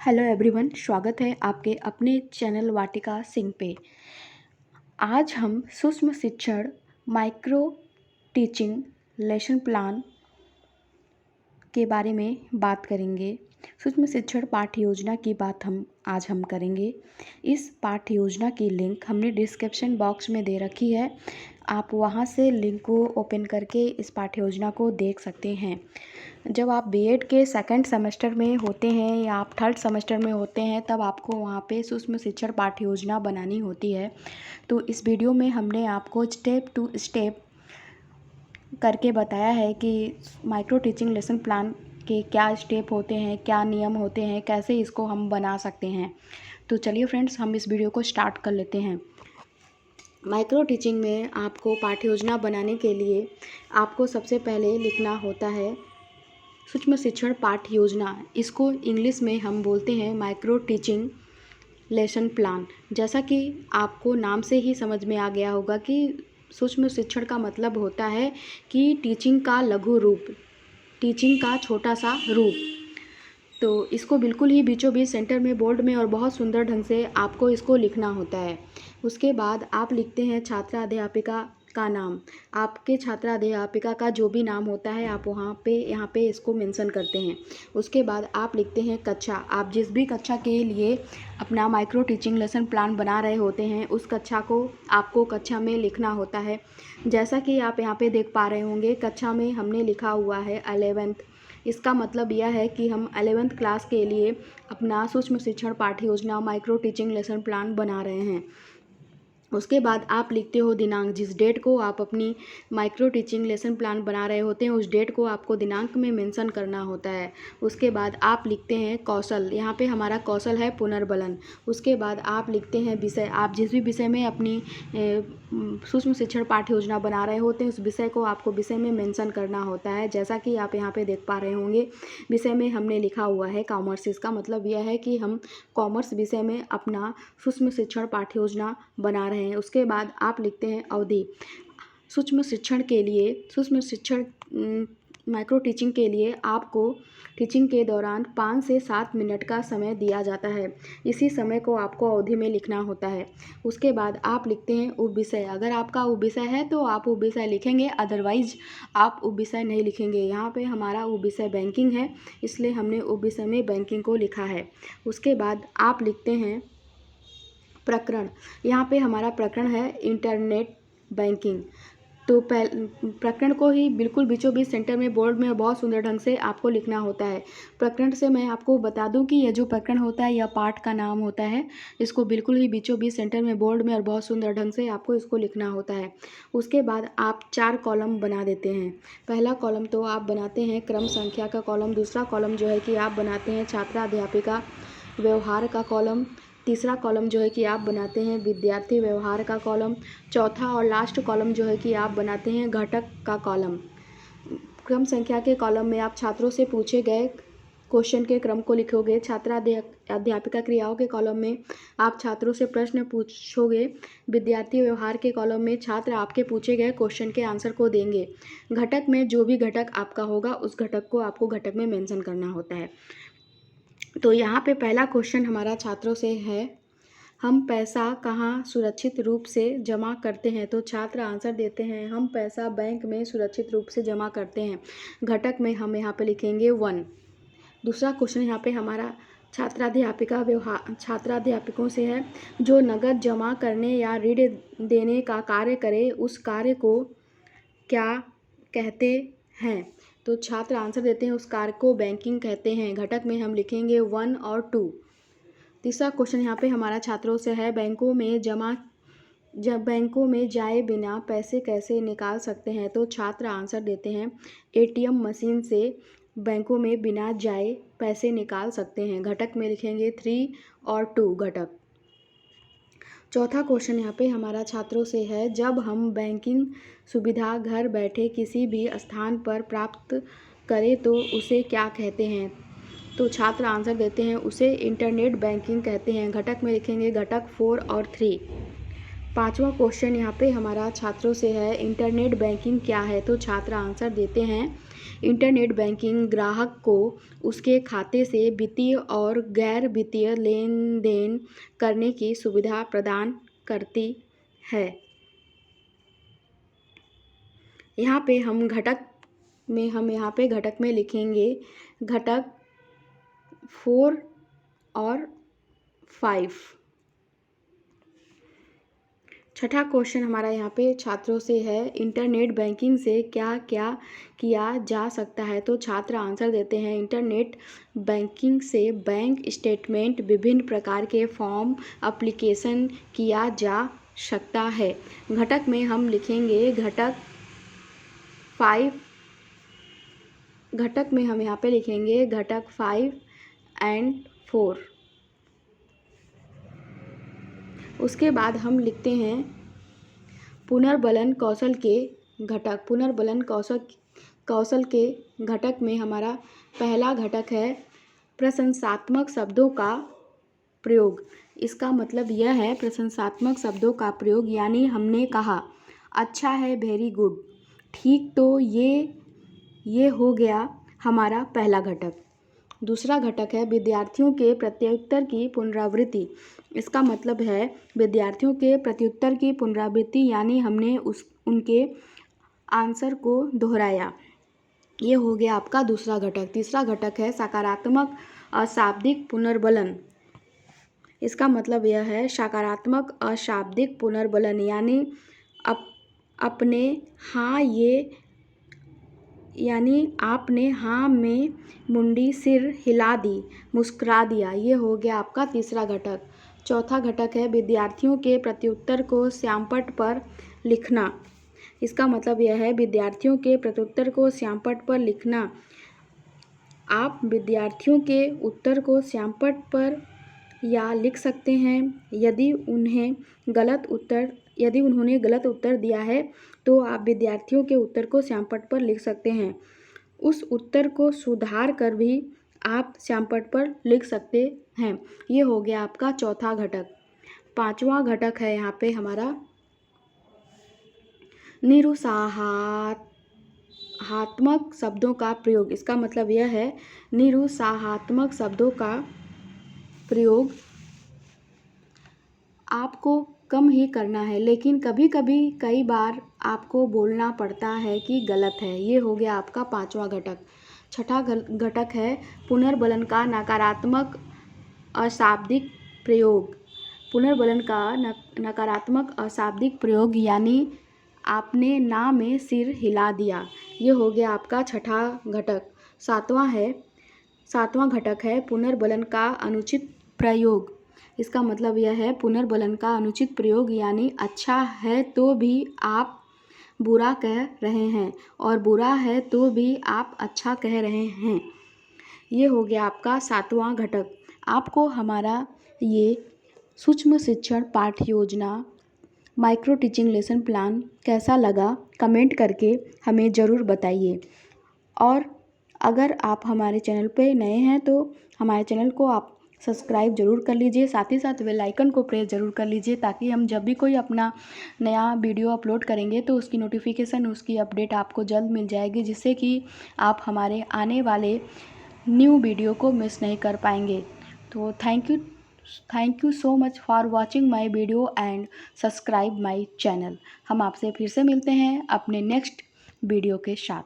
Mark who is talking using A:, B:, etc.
A: Hello everyone, स्वागत है आपके अपने चैनल वाटिका सिंह पे। आज हम सूक्ष्म शिक्षण माइक्रो टीचिंग लेसन प्लान के बारे में बात करेंगे। सूक्ष्म शिक्षण पाठ्य योजना की बात आज हम करेंगे। इस पाठ्य योजना की लिंक हमने डिस्क्रिप्शन बॉक्स में दे रखी है। आप वहां से लिंक को ओपन करके इस पाठ्य योजना को देख सकते हैं। जब आप बीएड के सेकंड सेमेस्टर में होते हैं या आप थर्ड सेमेस्टर में होते हैं, तब आपको वहाँ पे सूक्ष्म शिक्षण पाठ्य योजना बनानी होती है। तो इस वीडियो में हमने आपको स्टेप टू स्टेप करके बताया है कि माइक्रो टीचिंग लेसन प्लान के क्या स्टेप होते हैं, क्या नियम होते हैं, कैसे इसको हम बना सकते हैं। तो चलिए फ्रेंड्स, हम इस वीडियो को स्टार्ट कर लेते हैं। माइक्रो टीचिंग में आपको पाठ्य योजना बनाने के लिए आपको सबसे पहले लिखना होता है सूक्ष्म शिक्षण पाठ्य योजना। इसको इंग्लिश में हम बोलते हैं माइक्रो टीचिंग लेसन प्लान। जैसा कि आपको नाम से ही समझ में आ गया होगा कि सूक्ष्म शिक्षण का मतलब होता है कि टीचिंग का लघु रूप, टीचिंग का छोटा सा रूप। तो इसको बिल्कुल ही बीचों बीच सेंटर में बोल्ड में और बहुत सुंदर ढंग से आपको इसको लिखना होता है। उसके बाद आप लिखते हैं छात्रा अध्यापिका का नाम। आपके छात्रा अध्यापिका का जो भी नाम होता है आप यहाँ पे इसको मेंशन करते हैं। उसके बाद आप लिखते हैं कक्षा। आप जिस भी कक्षा के लिए अपना माइक्रो टीचिंग लेसन प्लान बना रहे होते हैं, उस कक्षा को आपको कक्षा में लिखना होता है। जैसा कि आप यहाँ पे देख पा रहे होंगे, कक्षा में हमने लिखा हुआ है 11th। इसका मतलब यह है कि हम 11th क्लास के लिए अपना सूक्ष्म शिक्षण पाठ्य योजना माइक्रो टीचिंग लेसन प्लान बना रहे हैं। उसके बाद आप लिखते हो दिनांक। जिस डेट को आप अपनी माइक्रो टीचिंग लेसन प्लान बना रहे होते हैं, उस डेट को आपको दिनांक में मेंशन करना होता है। उसके बाद आप लिखते हैं कौशल। यहाँ पे हमारा कौशल है पुनर्बलन। उसके बाद आप लिखते हैं विषय। आप जिस भी विषय में अपनी सूक्ष्म शिक्षण पाठ्य योजना बना रहे होते हैं, उस विषय को आपको विषय में मेंशन करना होता है। जैसा कि आप यहाँ पे देख पा रहे होंगे, विषय में हमने लिखा हुआ है कॉमर्स। इसका मतलब यह है कि हम कॉमर्स विषय में अपना सूक्ष्म शिक्षण पाठ्य योजना बना रहे हैं। उसके बाद आप लिखते हैं अवधि। सूक्ष्म शिक्षण के लिए, सूक्ष्म शिक्षण माइक्रो टीचिंग के लिए आपको टीचिंग के दौरान 5 से 7 मिनट का समय दिया जाता है। इसी समय को आपको अवधि में लिखना होता है। उसके बाद आप लिखते हैं उपविषय। अगर आपका उपविषय है तो आप उपविषय लिखेंगे, अदरवाइज आप उपविषय नहीं लिखेंगे। यहाँ पे हमारा उपविषय बैंकिंग है, इसलिए हमने उपविषय में बैंकिंग को लिखा है। उसके बाद आप लिखते हैं प्रकरण। यहाँ पे हमारा प्रकरण है इंटरनेट बैंकिंग। तो प्रकरण को ही बिल्कुल बीचों बीच सेंटर में बोर्ड में बहुत सुंदर ढंग से आपको लिखना होता है। प्रकरण से मैं आपको बता दूं कि यह जो प्रकरण होता है, यह पाठ का नाम होता है। इसको बिल्कुल ही बीचों बीच सेंटर में बोर्ड में और बहुत सुंदर ढंग से आपको इसको लिखना होता है। उसके बाद आप 4 कॉलम बना देते हैं। पहला कॉलम तो आप बनाते हैं क्रम संख्या का कॉलम। दूसरा कॉलम जो है कि आप बनाते हैं छात्रा अध्यापिका व्यवहार का कॉलम। तीसरा कॉलम जो है कि आप बनाते हैं विद्यार्थी व्यवहार का कॉलम। चौथा और लास्ट कॉलम जो है कि आप बनाते हैं घटक का कॉलम। क्रम संख्या के कॉलम में आप छात्रों से पूछे गए क्वेश्चन के क्रम को लिखोगे। छात्रा अध्यापिका क्रियाओं के कॉलम में आप छात्रों से प्रश्न पूछोगे। विद्यार्थी व्यवहार के कॉलम में छात्र आपके पूछे गए क्वेश्चन के आंसर को देंगे। घटक में जो भी घटक आपका होगा, उस घटक को आपको घटक में मेंशन करना होता है। तो यहाँ पे पहला क्वेश्चन हमारा छात्रों से है, हम पैसा कहाँ सुरक्षित रूप से जमा करते हैं। तो छात्र आंसर देते हैं, हम पैसा बैंक में सुरक्षित रूप से जमा करते हैं। घटक में हम यहाँ पे लिखेंगे 1। दूसरा क्वेश्चन यहाँ पे हमारा छात्राध्यापकों से है, जो नगद जमा करने या ऋण देने का कार्य करे, उस कार्य को क्या कहते हैं। तो छात्र आंसर देते हैं, उस कार्य को बैंकिंग कहते हैं। घटक में हम लिखेंगे 1 और 2। तीसरा क्वेश्चन यहाँ पे हमारा छात्रों से है, बैंकों में जाए बिना पैसे कैसे निकाल सकते हैं। तो छात्र आंसर देते हैं, एटीएम मशीन से बैंकों में बिना जाए पैसे निकाल सकते हैं। घटक में लिखेंगे 3 और 2 घटक। चौथा क्वेश्चन यहाँ पे हमारा छात्रों से है, जब हम बैंकिंग सुविधा घर बैठे किसी भी स्थान पर प्राप्त करें तो उसे क्या कहते हैं। तो छात्र आंसर देते हैं, उसे इंटरनेट बैंकिंग कहते हैं। घटक में लिखेंगे घटक 4 और 3। पांचवा क्वेश्चन यहाँ पे हमारा छात्रों से है, इंटरनेट बैंकिंग क्या है। तो छात्र आंसर देते हैं, इंटरनेट बैंकिंग ग्राहक को उसके खाते से वित्तीय और गैर वित्तीय लेन देन करने की सुविधा प्रदान करती है। यहाँ पे हम घटक में लिखेंगे घटक 4 और 5। छठा क्वेश्चन हमारा यहाँ पे छात्रों से है, इंटरनेट बैंकिंग से क्या क्या किया जा सकता है। तो छात्र आंसर देते हैं, इंटरनेट बैंकिंग से बैंक स्टेटमेंट, विभिन्न प्रकार के फॉर्म एप्लीकेशन किया जा सकता है। घटक में हम लिखेंगे घटक 5। घटक में हम यहाँ पे लिखेंगे घटक 5 एंड 4। उसके बाद हम लिखते हैं पुनर्बलन कौशल के घटक। पुनर्बलन कौशल के घटक में हमारा पहला घटक है प्रशंसात्मक शब्दों का प्रयोग। इसका मतलब यह है प्रशंसात्मक शब्दों का प्रयोग, यानी हमने कहा अच्छा है, वेरी गुड, ठीक, तो ये हो गया हमारा पहला घटक। दूसरा घटक है विद्यार्थियों के प्रत्युत्तर की पुनरावृत्ति। इसका मतलब है विद्यार्थियों के प्रत्युत्तर की पुनरावृत्ति, यानी हमने उनके आंसर को दोहराया। ये हो गया आपका दूसरा घटक। तीसरा घटक है सकारात्मक अशाब्दिक पुनर्बलन। इसका मतलब यह है सकारात्मक अशाब्दिक पुनर्बलन, यानी आपने हाँ में मुंडी सिर हिला दी, मुस्कुरा दिया। ये हो गया आपका तीसरा घटक। चौथा घटक है विद्यार्थियों के प्रत्युत्तर को श्यामपट्ट पर लिखना। इसका मतलब यह है विद्यार्थियों के प्रत्युत्तर को श्यामपट्ट पर लिखना। आप विद्यार्थियों के उत्तर को श्यामपट्ट पर या लिख सकते हैं। यदि उन्होंने गलत उत्तर दिया है तो आप विद्यार्थियों के उत्तर को श्यामपट्ट पर लिख सकते हैं। उस उत्तर को सुधार कर भी आप श्यामपट्ट पर लिख सकते हैं। ये हो गया आपका चौथा घटक। पांचवा घटक है यहाँ पे हमारा निरुत्साहात्मक शब्दों का प्रयोग। इसका मतलब यह है निरुत्साहात्मक शब्दों का प्रयोग आपको कम ही करना है, लेकिन कई बार आपको बोलना पड़ता है कि गलत है। ये हो गया आपका पांचवा घटक। छठा घटक है पुनर्बलन का नकारात्मक अशाब्दिक प्रयोग। पुनर्बलन का नकारात्मक अशाब्दिक प्रयोग, यानी आपने ना में सिर हिला दिया। ये हो गया आपका छठा घटक। सातवां घटक है पुनर्बलन का अनुचित प्रयोग। इसका मतलब यह है पुनर्बलन का अनुचित प्रयोग, यानी अच्छा है तो भी आप बुरा कह रहे हैं और बुरा है तो भी आप अच्छा कह रहे हैं। ये हो गया आपका सातवां घटक। आपको हमारा ये सूक्ष्म शिक्षण पाठ्य योजना माइक्रो टीचिंग लेसन प्लान कैसा लगा, कमेंट करके हमें ज़रूर बताइए। और अगर आप हमारे चैनल पे नए हैं तो हमारे चैनल को आप सब्सक्राइब ज़रूर कर लीजिए, साथ ही साथ बेल आइकन को प्रेस ज़रूर कर लीजिए, ताकि हम जब भी कोई अपना नया वीडियो अपलोड करेंगे तो उसकी नोटिफिकेशन, उसकी अपडेट आपको जल्द मिल जाएगी, जिससे कि आप हमारे आने वाले न्यू वीडियो को मिस नहीं कर पाएंगे। तो thank you so much for watching my video and subscribe my channel. हम आपसे फिर से मिलते हैं अपने नेक्स्ट वीडियो के साथ।